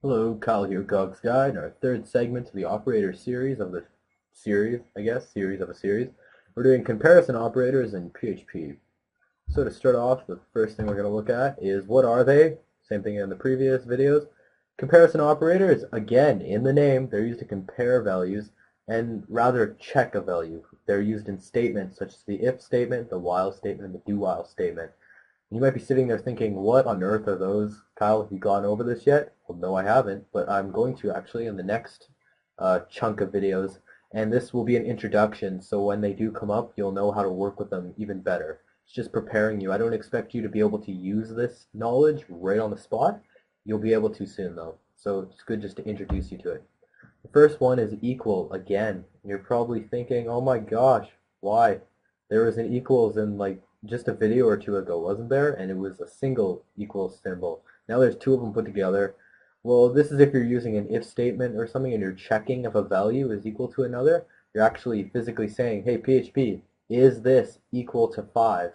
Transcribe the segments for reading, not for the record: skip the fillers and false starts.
Hello, Kyle here, GoG's Guide, our third segment to the operator series of the series of a series. We're doing comparison operators in PHP. So to start off, the first thing we're going to look at is what are they? Same thing in the previous videos. Comparison operators, again, in the name, they're used to compare values and rather check a value. They're used in statements such as the if statement, the while statement, and the do while statement. You might be sitting there thinking, what on earth are those? Kyle, have you gone over this yet? Well, no, I haven't, but I'm going to actually in the next chunk of videos, and this will be an introduction, so when they do come up, you'll know how to work with them even better. It's just preparing you. I don't expect you to be able to use this knowledge right on the spot. You'll be able to soon, though, so it's good just to introduce you to it. The first one is equal, again. You're probably thinking, oh my gosh, why? There was an equals in like just a video or two ago, wasn't there? And it was a single equal symbol. Now there's two of them put together. Well, this is if you're using an if statement or something and you're checking if a value is equal to another. You're actually physically saying, hey, PHP, is this equal to 5?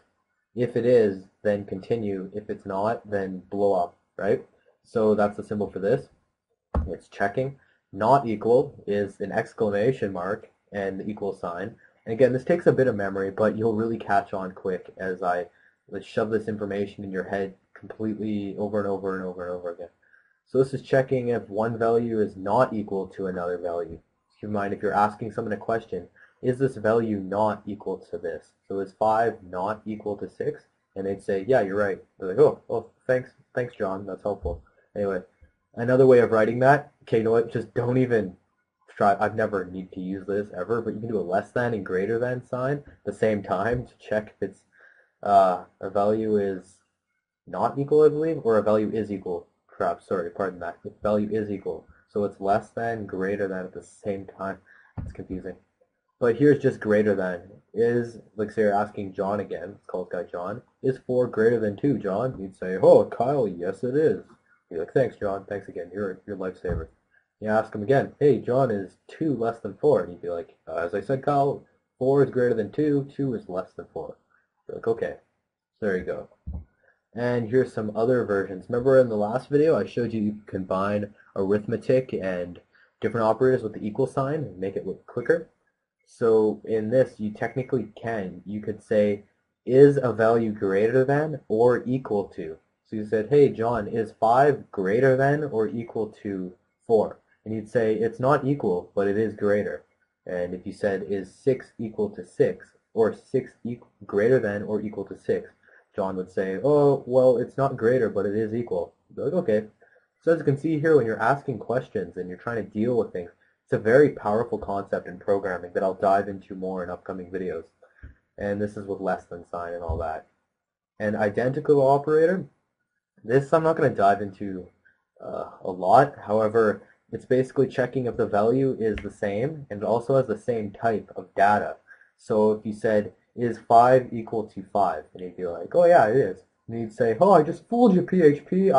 If it is, then continue. If it's not, then blow up, right? So that's the symbol for this. It's checking. Not equal is an exclamation mark and the equal sign. And again, this takes a bit of memory, but you'll really catch on quick as I shove this information in your head completely over and over and over and over again. So this is checking if one value is not equal to another value. Keep in mind, if you're asking someone a question, is this value not equal to this? So is 5 not equal to 6? And they'd say, yeah, you're right. They're like, oh, thanks, John, that's helpful. Anyway, another way of writing that, okay, you know what, just don't even try. I've never need to use this ever, but you can do a less than and greater than sign at the same time to check if it's a value is not equal, I believe, or a value is equal. Perhaps, sorry, pardon that. If value is equal, so it's less than, greater than at the same time. It's confusing. But here's just greater than. Is, like say you're asking John again, let's call this guy John, is 4 greater than 2, John? You'd say, oh, Kyle, yes it is. You're like, thanks, John, thanks again, you're a lifesaver. You ask him again, hey, John, is 2 less than 4? And he'd be like, as I said, Kyle, 4 is greater than 2, 2 is less than 4. You're like, okay, so there you go. And here's some other versions. Remember in the last video I showed you could combine arithmetic and different operators with the equal sign and make it look quicker? So in this you technically can. You could say, is a value greater than or equal to? So you said, hey John, is 5 greater than or equal to 4? And you'd say, it's not equal, but it is greater. And if you said, is 6 equal to 6? Or 6 greater than or equal to 6? John would say, oh, well, it's not greater, but it is equal. You'd be like, okay. So as you can see here, when you're asking questions and you're trying to deal with things, it's a very powerful concept in programming that I'll dive into more in upcoming videos. And this is with less than sign and all that. And identical operator, this I'm not going to dive into a lot. However, it's basically checking if the value is the same and it also has the same type of data. So if you said, is 5 equal to 5? And he'd be like, oh yeah, it is. And he'd say, oh, I just fooled you, PHP.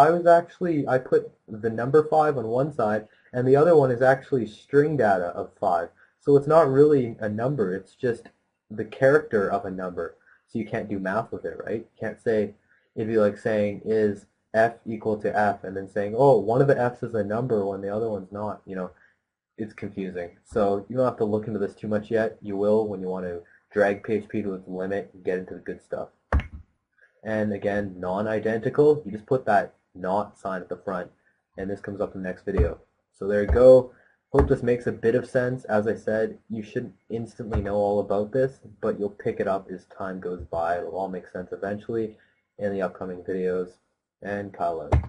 I put the number 5 on one side, and the other one is actually string data of 5. So it's not really a number, it's just the character of a number. So you can't do math with it, right? You can't say, it'd be like saying, is F equal to F, and then saying, oh, one of the F's is a number when the other one's not. You know, it's confusing. So you don't have to look into this too much yet. You will when you want to drag PHP to its limit and get into the good stuff. And again, non-identical, you just put that not sign at the front, and this comes up in the next video. So there you go. Hope this makes a bit of sense. As I said, you shouldn't instantly know all about this, but you'll pick it up as time goes by. It'll all make sense eventually in the upcoming videos. And Kyle out.